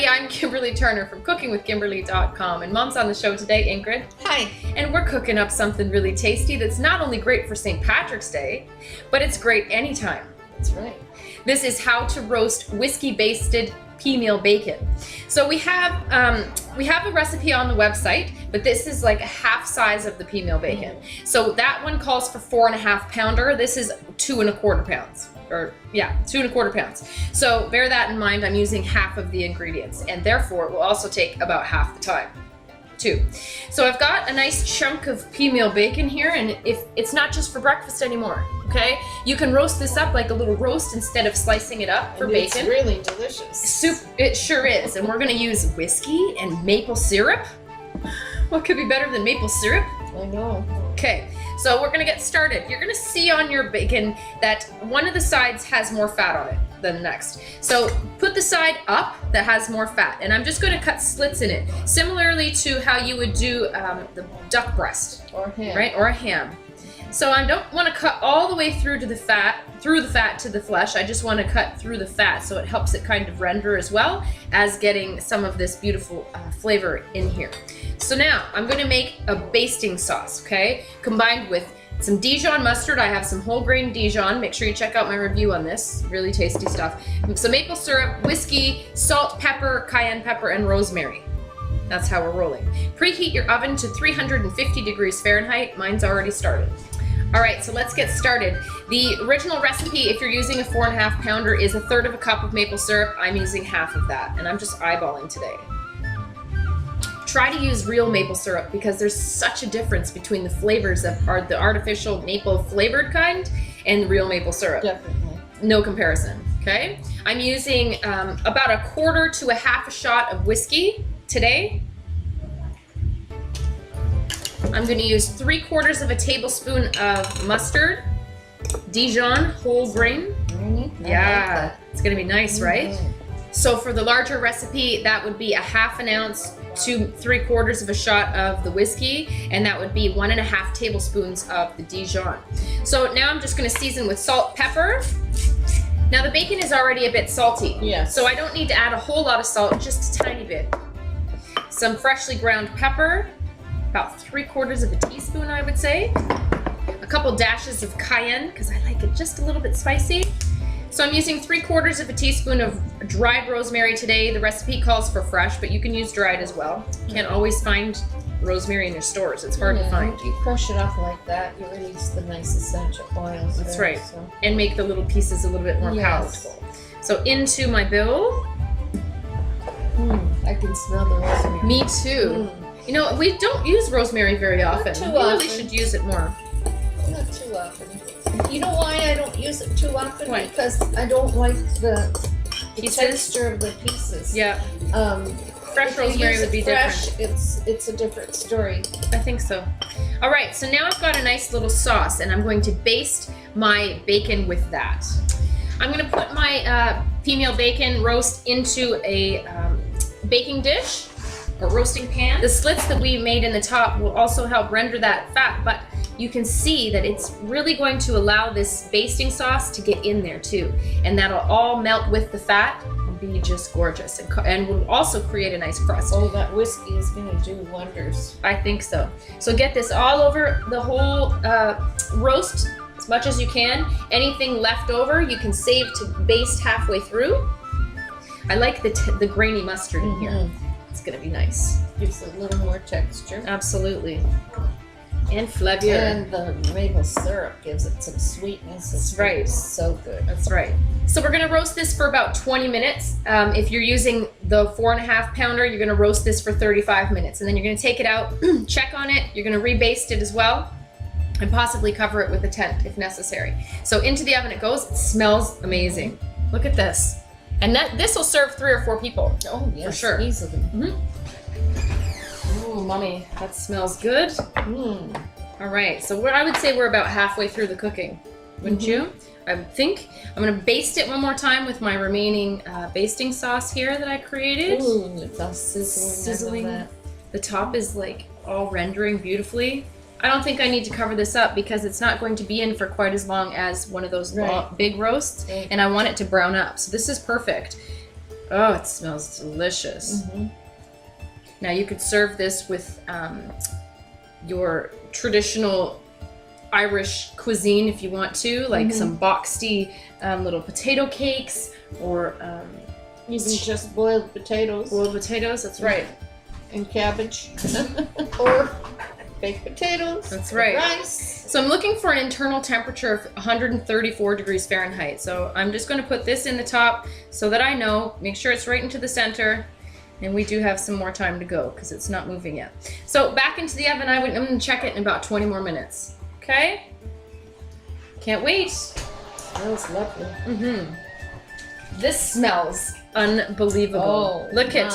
I'm Kimberly Turner from cookingwithkimberly.com, and Mom's on the show today, Ingrid. Hi. And we're cooking up something really tasty that's not only great for St. Patrick's Day, but it's great anytime. That's right. This is how to roast whiskey-basted peameal bacon. So we have a recipe on the website, but this is like a half size of the peameal bacon. So that one calls for 4.5 pounder. This is 2.25 pounds. 2.25 pounds. So bear that in mind. I'm using half of the ingredients, and therefore it will also take about half the time too. So I've got a nice chunk of peameal bacon here, and if it's not just for breakfast anymore, okay? You can roast this up like a little roast instead of slicing it up for bacon. It's really delicious. It sure is. And we're gonna use whiskey and maple syrup. What could be better than maple syrup? I know. Okay, so we're gonna get started. You're gonna see on your bacon that one of the sides has more fat on it than the next. So put the side up that has more fat, and I'm just gonna cut slits in it, similarly to how you would do the duck breast, or ham, right? Or a ham. So I don't want to cut all the way through to the fat, to the flesh. I just want to cut through the fat, so it helps it kind of render as well as getting some of this beautiful flavor in here. So now I'm going to make a basting sauce, okay? Combined with some Dijon mustard. I have some whole grain Dijon. Make sure you check out my review on this. Really tasty stuff. Some maple syrup, whiskey, salt, pepper, cayenne pepper, and rosemary. That's how we're rolling. Preheat your oven to 350 degrees Fahrenheit. Mine's already started. All right, so let's get started. The original recipe, if you're using a 4.5 pounder, is 1/3 cup of maple syrup. I'm using half of that, and I'm just eyeballing today. Try to use real maple syrup because there's such a difference between the flavors of the artificial maple flavored kind and real maple syrup. Definitely. No comparison, okay? I'm using about 1/4 to 1/2 shot of whiskey today. I'm going to use 3/4 tablespoon of mustard, Dijon whole grain. Yeah, it's going to be nice, right? So for the larger recipe, that would be 1/2 ounce to 3/4 shot of the whiskey, and that would be 1.5 tablespoons of the Dijon. So now I'm just going to season with salt, pepper. Now the bacon is already a bit salty, yes, so I don't need to add a whole lot of salt, just a tiny bit. Some freshly ground pepper, about 3/4 teaspoon, I would say. A couple dashes of cayenne, because I like it just a little bit spicy. So I'm using 3/4 teaspoon of dried rosemary today. The recipe calls for fresh, but you can use dried as well. You can't always find rosemary in your stores. It's hard to find. If you crush it off like that, you release the nice essential oils. That's right. And make the little pieces a little bit more palatable. So into my bowl. I can smell the rosemary. Me too. You know, we don't use rosemary very often. Not too we really often. should use it more. Not too often. You know why I don't use it too often? Why? Because I don't like the Pieces? texture of the pieces. Yeah. Fresh If you rosemary use would be it fresh, different. it's a different story. I think so. All right, so now I've got a nice little sauce, and I'm going to baste my bacon with that. I'm going to put my peameal bacon roast into a baking dish or roasting pan. The slits that we made in the top will also help render that fat, but you can see that it's really going to allow this basting sauce to get in there too, and that'll all melt with the fat and be just gorgeous, and will also create a nice crust. Oh, that whiskey is going to do wonders. I think so. So get this all over the whole roast as much as you can. Anything left over you can save to baste halfway through. I like the grainy mustard in here. It's gonna be nice. Gives it a little more texture. Absolutely. And flavor. And the maple syrup gives it some sweetness. That's right. So good. That's right. So we're gonna roast this for about 20 minutes. If you're using the 4.5 pounder, you're gonna roast this for 35 minutes, and then you're gonna take it out, check on it. You're gonna rebaste it as well, and possibly cover it with a tent if necessary. So into the oven it goes. It smells amazing. Look at this. And this will serve 3 or 4 people. Oh, yes, for sure. Easily. Ooh, mommy, that smells good. All right, so I would say we're about halfway through the cooking, wouldn't you? I think. I'm gonna baste it one more time with my remaining basting sauce here that I created. Ooh, it's all sizzling. The top is like all rendering beautifully. I don't think I need to cover this up because it's not going to be in for quite as long as one of those big roasts, and I want it to brown up. So this is perfect. Oh, it smells delicious. Now you could serve this with your traditional Irish cuisine if you want to, like some boxty little potato cakes, or even just boiled potatoes. Boiled potatoes, that's right. And cabbage. Or baked potatoes. That's right. Rice. So I'm looking for an internal temperature of 134 degrees Fahrenheit. So I'm just going to put this in the top so that I know, make sure it's right into the center. And we do have some more time to go because it's not moving yet. So back into the oven, I'm going to check it in about 20 more minutes. Okay? Can't wait. Smells lovely. This smells unbelievable. Oh, look at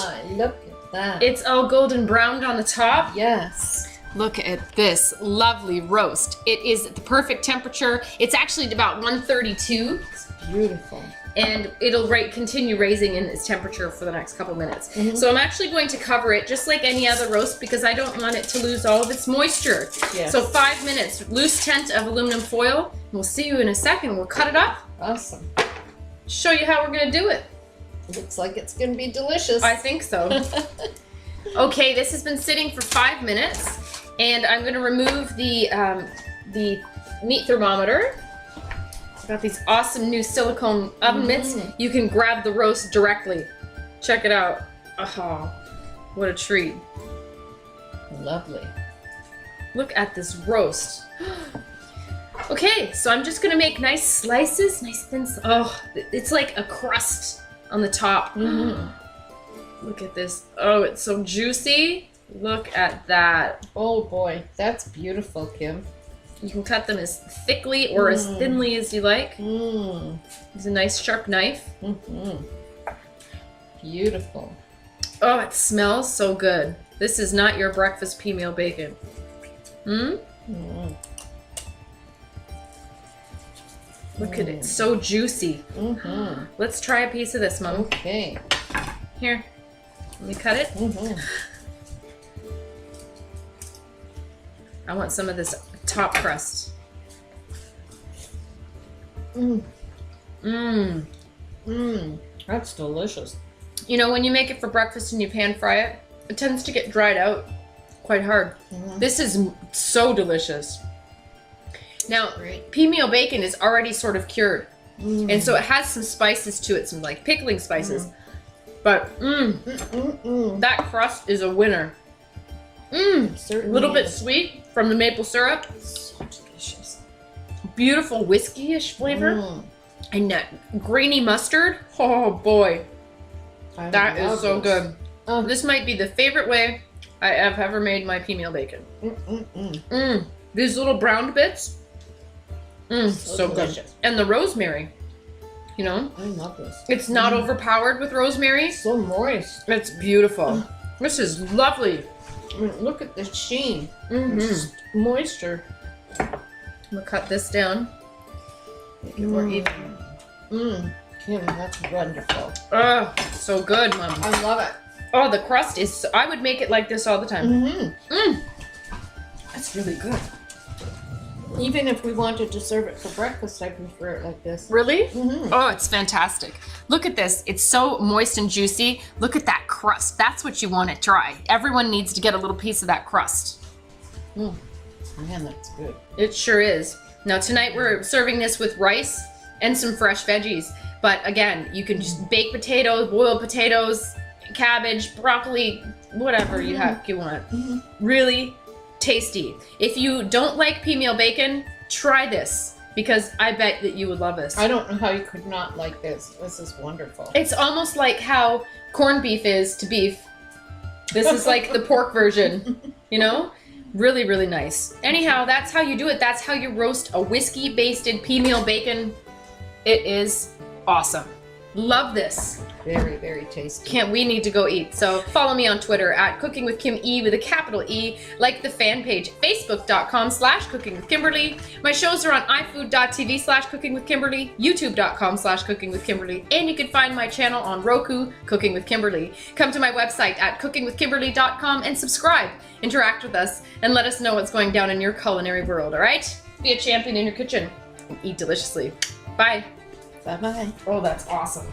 that. It's all golden browned on the top. Yes. Look at this lovely roast. It is the perfect temperature. It's actually about 132. It's beautiful. And it'll continue raising in its temperature for the next couple minutes. So I'm actually going to cover it just like any other roast because I don't want it to lose all of its moisture. Yes. So 5 minutes, loose tent of aluminum foil. We'll see you in a second. We'll cut it up. Awesome. Show you how we're gonna do it. Looks like it's gonna be delicious. I think so. Okay, this has been sitting for 5 minutes, and I'm gonna remove the meat thermometer. I've got these awesome new silicone oven mitts. You can grab the roast directly. Check it out. Oh, what a treat. Lovely. Look at this roast. Okay, so I'm just gonna make nice slices, nice thin. Oh, it's like a crust on the top. Look at this. Oh, it's so juicy. Look at that. Oh boy, that's beautiful, Kim. You can cut them as thickly or as thinly as you like. Use a nice sharp knife. Beautiful. Oh, it smells so good. This is not your breakfast peameal bacon. Look at it, so juicy. Let's try a piece of this, Mom. Okay. Here, let me cut it. I want some of this top crust. That's delicious. You know, when you make it for breakfast and you pan fry it, it tends to get dried out quite hard. This is so delicious. Now, peameal bacon is already sort of cured. And so it has some spices to it, some like pickling spices. But that crust is a winner. A little bit sweet from the maple syrup. So delicious. Beautiful whiskey-ish flavor. And that grainy mustard. Oh boy. That is so good. This might be the favorite way I have ever made my peameal bacon. These little browned bits. So good. And the rosemary. You know? I love this. It's not overpowered with rosemary. So moist. It's beautiful. This is lovely. I mean, look at the sheen. Just moisture. I'm gonna cut this down. Make it more even. Kim, that's wonderful. Oh, so good, Mom. I love it. Oh, the crust is so, I would make it like this all the time. That's really good. Even if we wanted to serve it for breakfast, I prefer it like this. Really? Oh, it's fantastic. Look at this. It's so moist and juicy. Look at that crust. That's what you want to try. Everyone needs to get a little piece of that crust. Man, that's good. It sure is. Now tonight we're serving this with rice and some fresh veggies. But again, you can just bake potatoes, boiled potatoes, cabbage, broccoli, whatever you want. Really tasty. If you don't like peameal bacon, try this because I bet that you would love this. I don't know how you could not like this. This is wonderful. It's almost like how corned beef is to beef. This is like the pork version, you know? Really, really nice. Anyhow, that's how you do it. That's how you roast a whiskey-basted peameal bacon. It is awesome. Love this. Very, very tasty. We need to go eat. So follow me on Twitter at Cooking with Kim E with a capital E. Like the fan page, facebook.com/Cooking with Kimberly. My shows are on ifood.tv/Cooking with Kimberly, youtube.com/Cooking with Kimberly, and you can find my channel on Roku, Cooking with Kimberly. Come to my website at cookingwithkimberly.com and subscribe. Interact with us and let us know what's going down in your culinary world, all right? Be a champion in your kitchen and eat deliciously. Bye. Bye-bye. Oh, that's awesome.